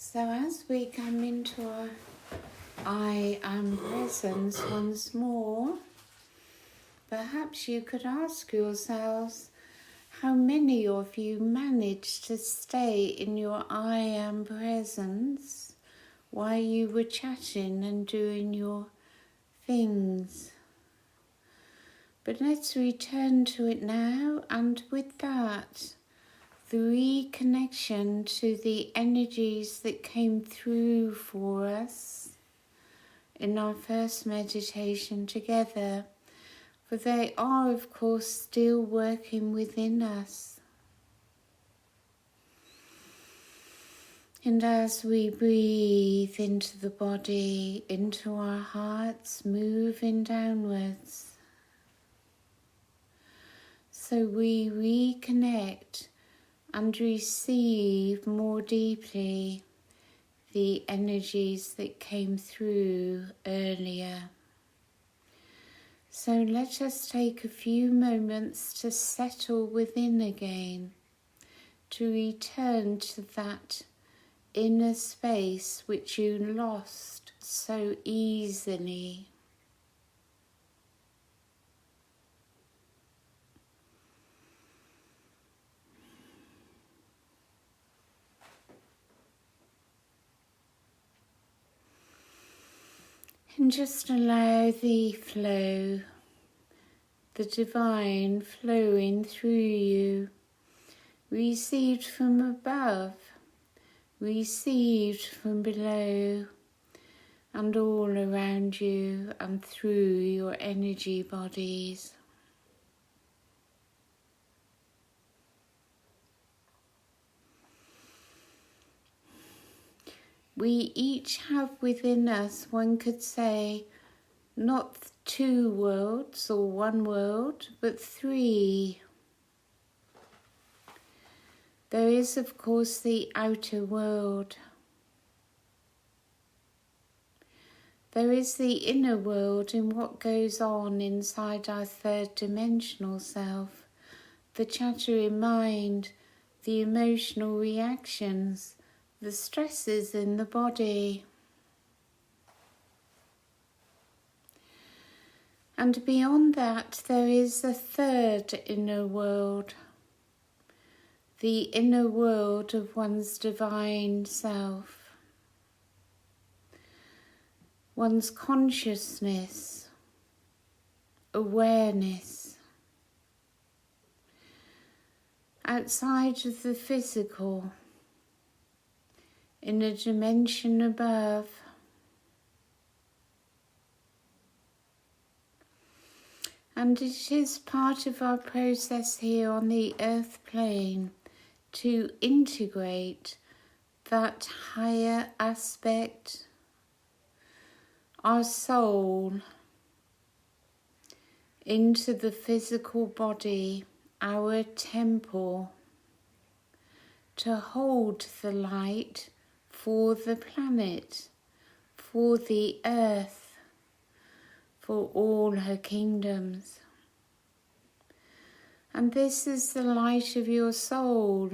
So as we come into our I am presence once more, perhaps you could ask yourselves how many of you managed to stay in your I am presence while you were chatting and doing your things. But let's return to it now, and with that, the reconnection to the energies that came through for us in our first meditation together, for they are, of course, still working within us. And as we breathe into the body, into our hearts, moving downwards, so we reconnect and receive more deeply the energies that came through earlier. So let us take a few moments to settle within again, to return to that inner space which you lost so easily. And just allow the flow, the divine flowing through you, received from above, received from below, and all around you and through your energy bodies. We each have within us, one could say, not two worlds or one world, but three. There is, of course, the outer world. There is the inner world in what goes on inside our third dimensional self, the chattering mind, the emotional reactions, the stresses in the body. And beyond that, there is a third inner world, the inner world of one's divine self, one's consciousness, awareness, outside of the physical, in a dimension above. And it is part of our process here on the earth plane to integrate that higher aspect, our soul, into the physical body, our temple, to hold the light for the planet, for the earth, for all her kingdoms. And this is the light of your soul,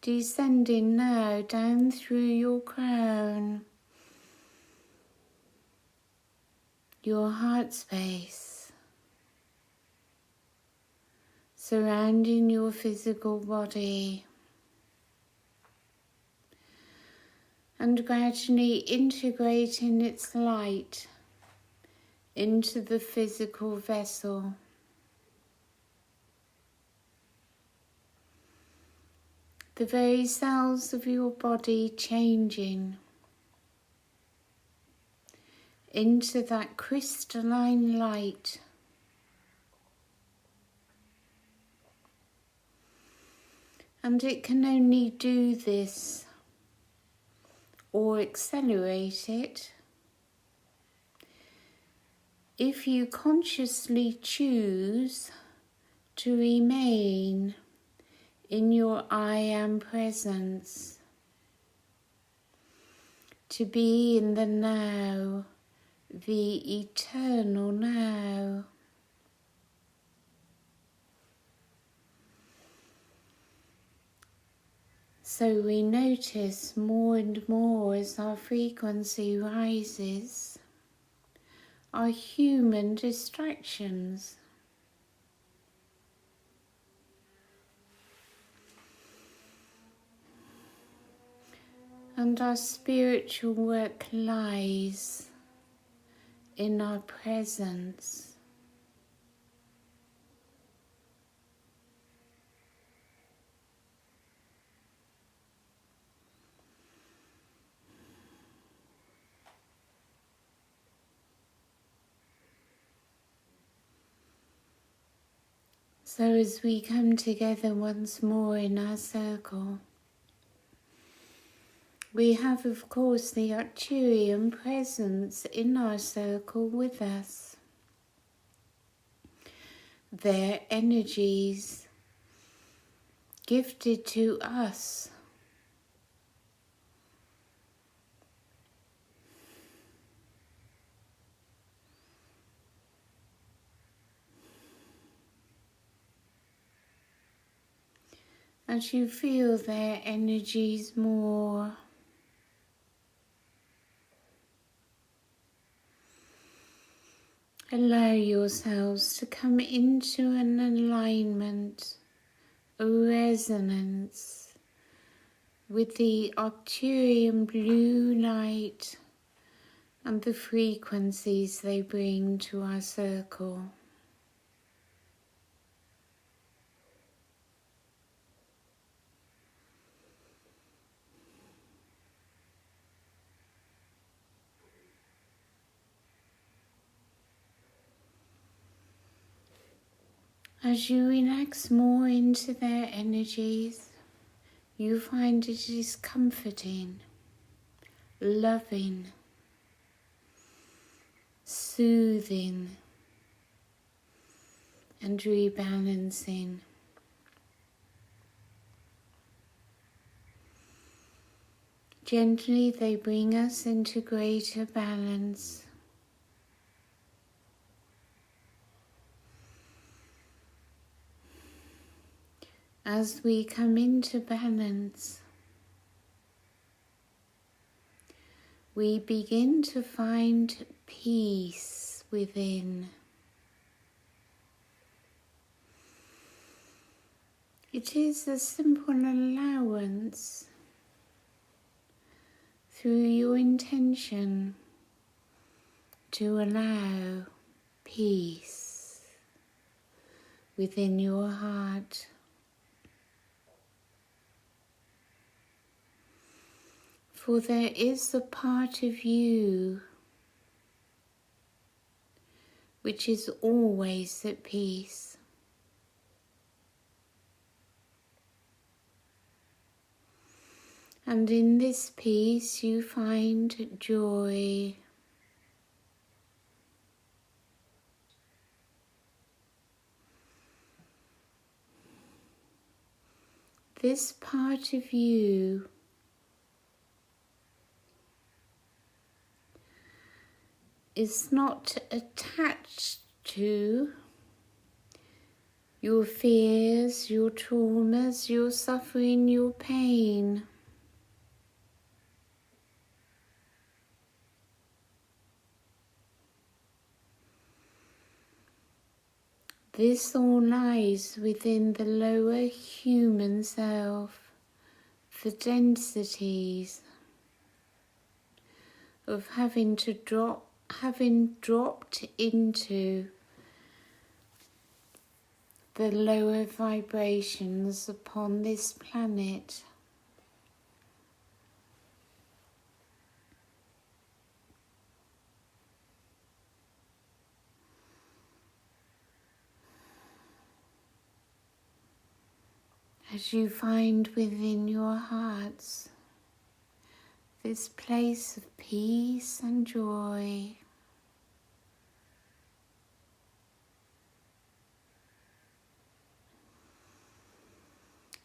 descending now down through your crown, your heart space, surrounding your physical body, and gradually integrating its light into the physical vessel. The very cells of your body changing into that crystalline light. And it can only do this or accelerate it if you consciously choose to remain in your I am presence, to be in the now, the eternal now. So we notice more and more as our frequency rises, our human distractions. And our spiritual work lies in our presence. So as we come together once more in our circle, we have, of course, the Arcturian presence in our circle with us. Their energies gifted to us. As you feel their energies more, allow yourselves to come into an alignment, a resonance with the Arcturian blue light and the frequencies they bring to our circle. As you relax more into their energies, you find it is comforting, loving, soothing, and rebalancing. Gently they bring us into greater balance. As we come into balance, we begin to find peace within. It is a simple allowance through your intention to allow peace within your heart. For there is a part of you which is always at peace. And in this peace you find joy. This part of you is not attached to your fears, your traumas, your suffering, your pain. This all lies within the lower human self, the densities of having dropped into the lower vibrations upon this planet. As you find within your hearts this place of peace and joy,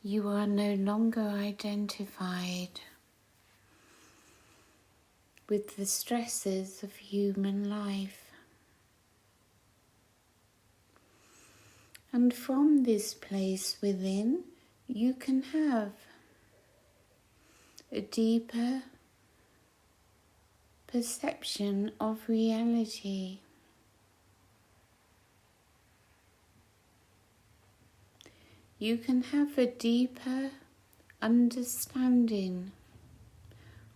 you are no longer identified with the stresses of human life. And from this place within, you can have a deeper perception of reality. You can have a deeper understanding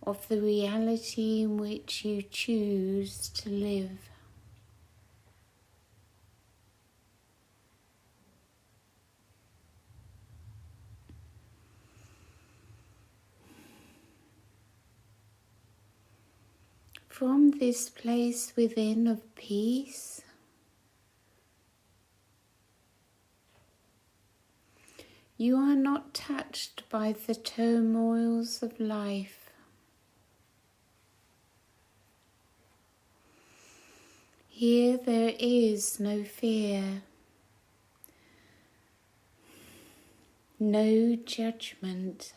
of the reality in which you choose to live. From this place within of peace, you are not touched by the turmoils of life. Here there is no fear, no judgment.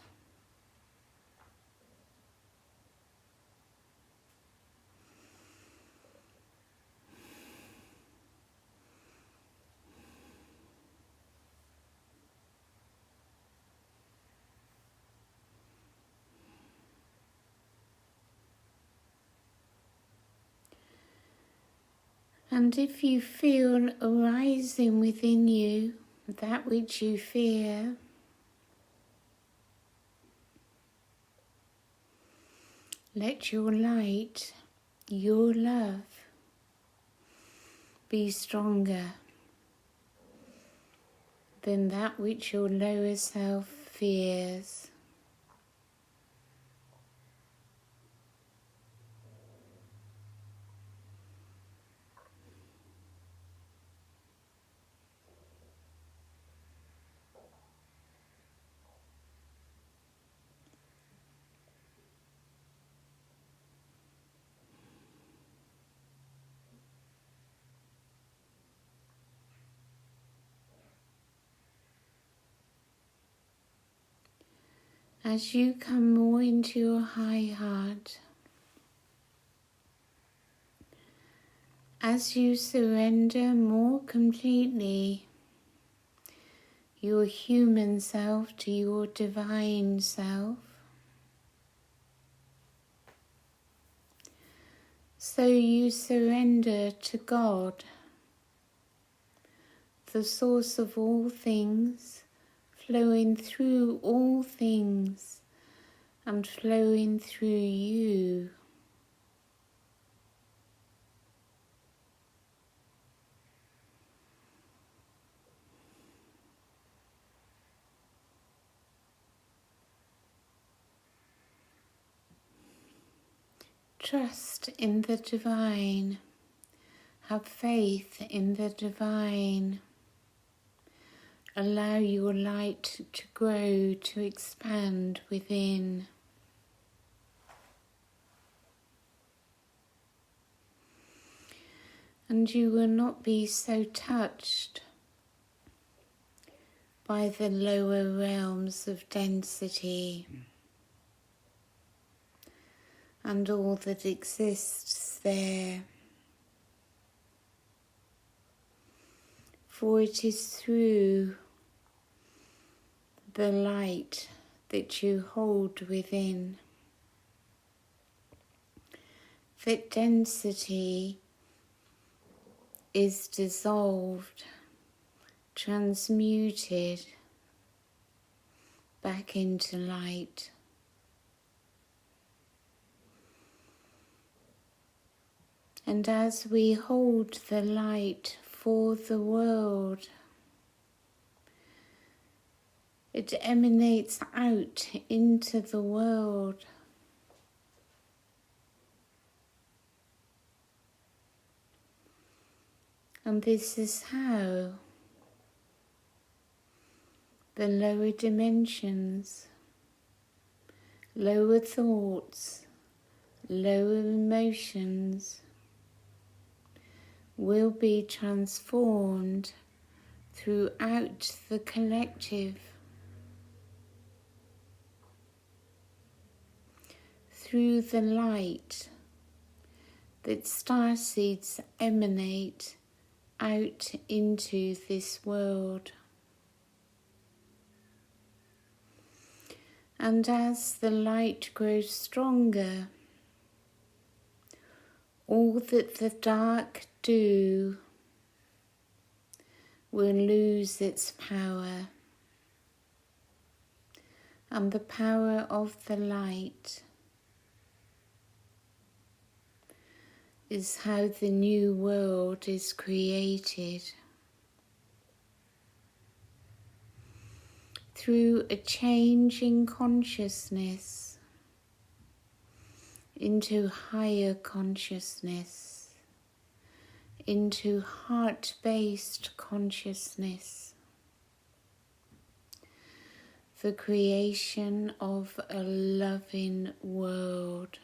And if you feel arising within you that which you fear, let your light, your love, be stronger than that which your lower self fears. As you come more into your high heart, as you surrender more completely your human self to your divine self, so you surrender to God, the source of all things, flowing through all things and flowing through you. Trust in the divine. Have faith in the divine. Allow your light to grow, to expand within. And you will not be so touched by the lower realms of density and all that exists there. For it is through the light that you hold within that density is dissolved, transmuted back into light. And as we hold the light for the world, it emanates out into the world. And this is how the lower dimensions, lower thoughts, lower emotions will be transformed throughout the collective, through the light that starseeds emanate out into this world. And as the light grows stronger, all that the dark do will lose its power, and the power of the light is how the new world is created. Through a change in consciousness into higher consciousness, into heart-based consciousness, the creation of a loving world.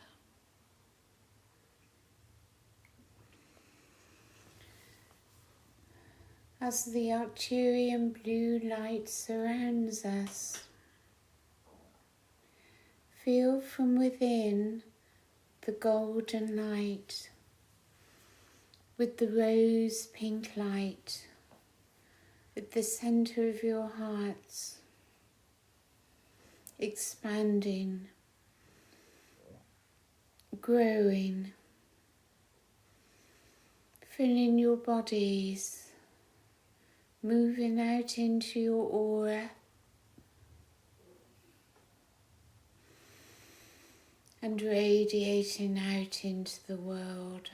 As the Arcturian blue light surrounds us, feel from within the golden light with the rose pink light at the center of your hearts, expanding, growing, filling your bodies, moving out into your aura, and radiating out into the world.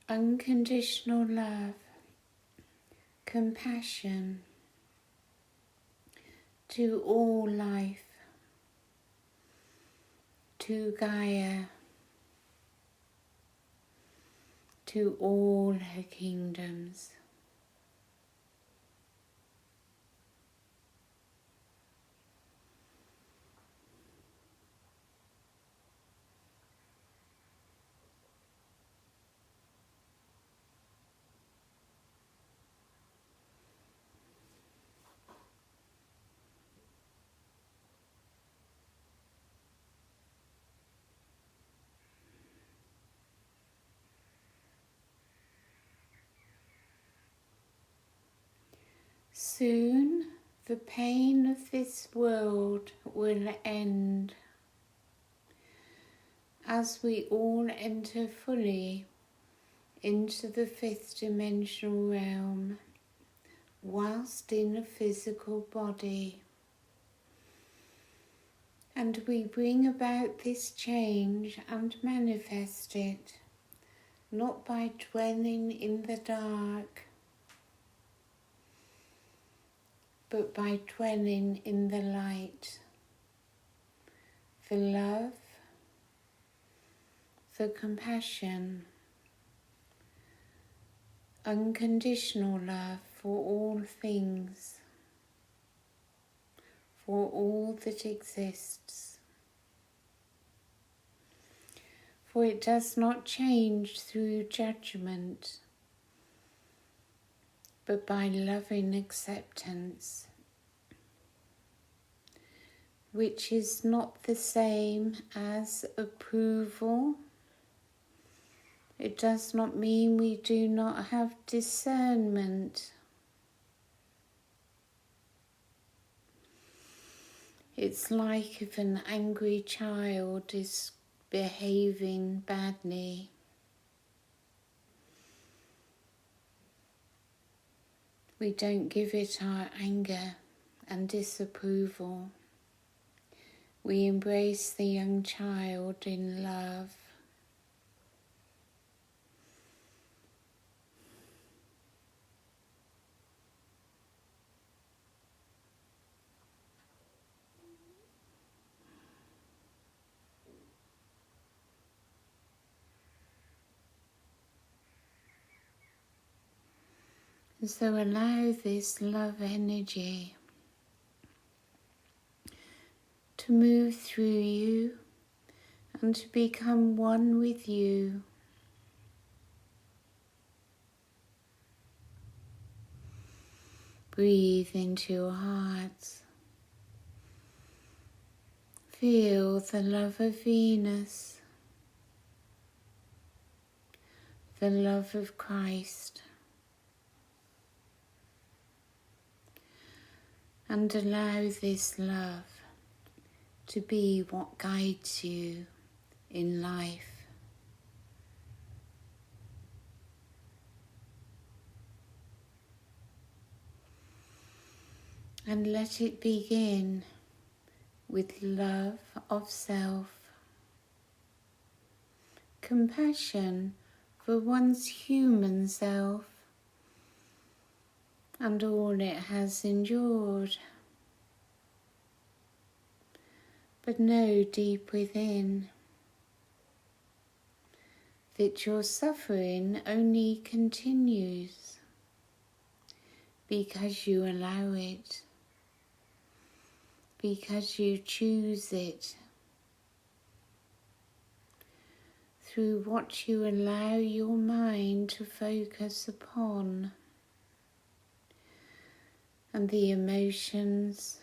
Unconditional love, compassion to all life, to Gaia, to all her kingdoms. Soon the pain of this world will end as we all enter fully into the fifth dimensional realm whilst in a physical body. And we bring about this change and manifest it, not by dwelling in the dark, but by dwelling in the light, the love, the compassion, unconditional love for all things, for all that exists. For it does not change through judgment, but by loving acceptance, which is not the same as approval. It does not mean we do not have discernment. It's like if an angry child is behaving badly. We don't give it our anger and disapproval. We embrace the young child in love. And so allow this love energy to move through you and to become one with you. Breathe into your heart. Feel the love of Venus, the love of Christ, and allow this love to be what guides you in life. And let it begin with love of self, compassion for one's human self and all it has endured. But know deep within that your suffering only continues because you allow it, because you choose it, through what you allow your mind to focus upon and the emotions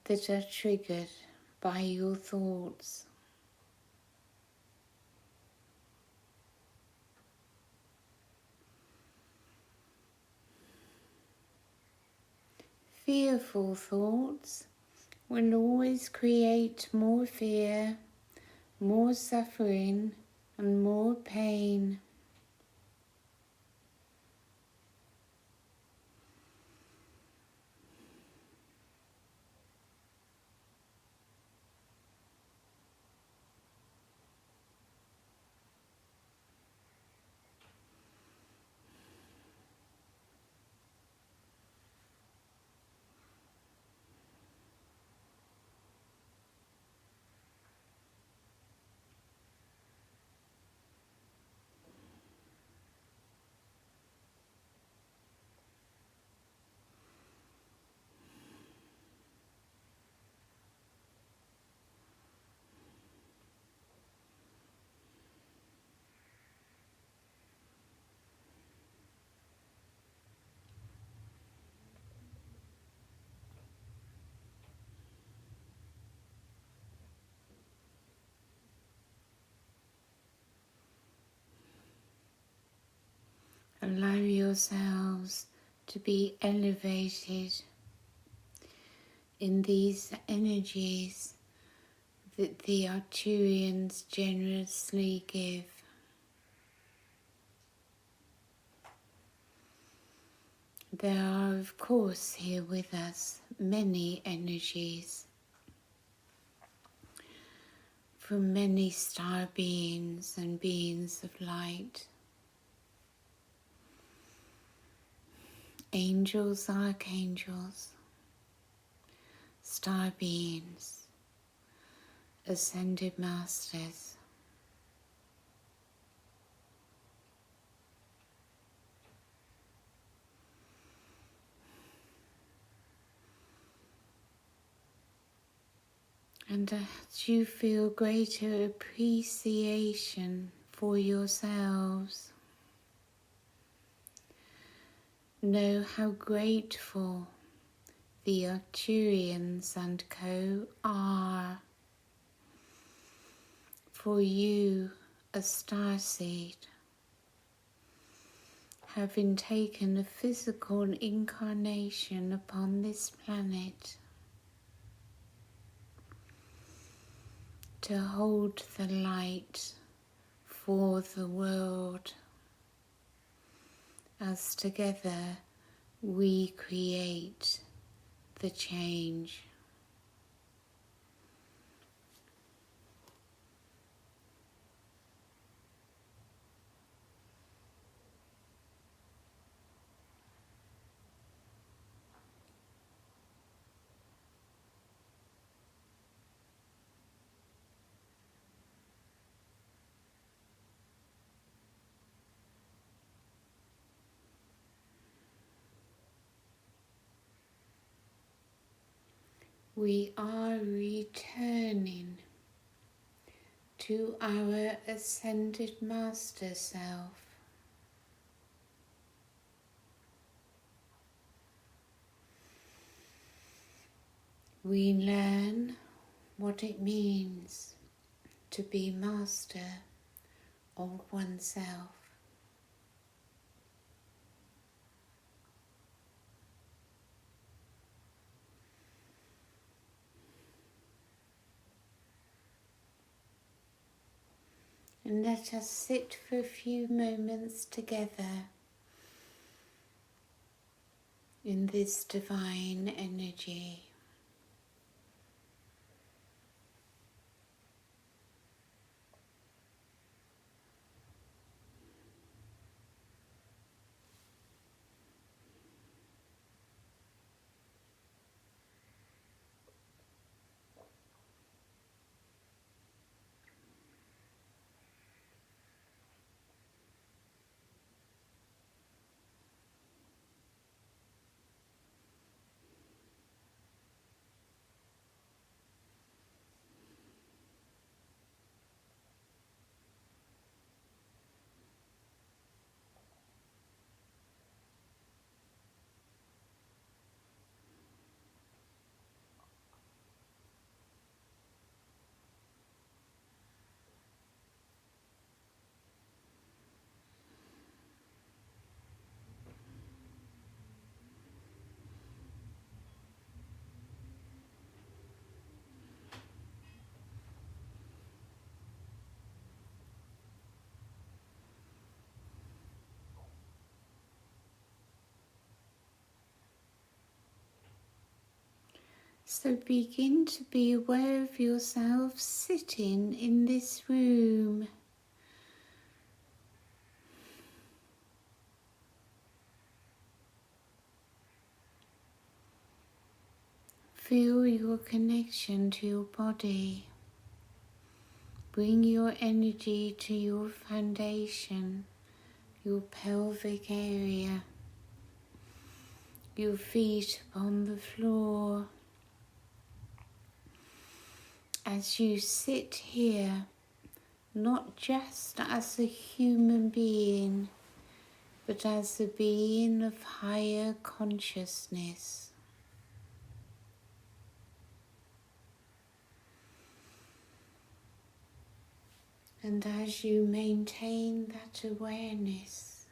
that are triggered by your thoughts. Fearful thoughts will always create more fear, more suffering, and more pain. Allow yourselves to be elevated in these energies that the Arcturians generously give. There are, of course, here with us many energies from many star beings and beings of light. Angels, archangels, star beings, ascended masters. And as you feel greater appreciation for yourselves, know how grateful the Arcturians and co are for you, a starseed, having taken a physical incarnation upon this planet to hold the light for the world, as together we create the change. we are returning to our ascended master self. We learn what it means to be master of oneself. And let us sit for a few moments together in this divine energy. So begin to be aware of yourself sitting in this room. Feel your connection to your body. Bring your energy to your foundation, your pelvic area, your feet upon the floor. As you sit here, not just as a human being, but as a being of higher consciousness. And as you maintain that awareness,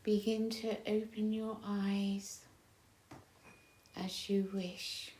begin to open your eyes as you wish.